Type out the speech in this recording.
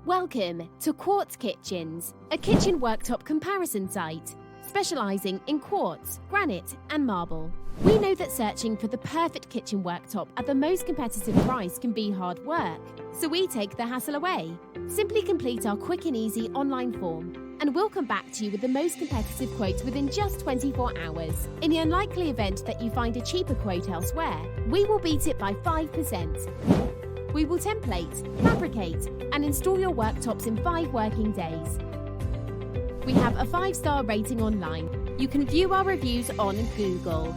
Welcome to Quartz Kitchens, a kitchen worktop comparison site, specialising in quartz, granite and marble. We know that searching for the perfect kitchen worktop at the most competitive price can be hard work, so we take the hassle away. Simply complete our quick and easy online form, and we'll come back to you with the most competitive quote within just 24 hours. In the unlikely event that you find a cheaper quote elsewhere, we will beat it by 5%. We will template, fabricate, and install your worktops in 5 working days. We have a 5-star rating online. You can view our reviews on Google.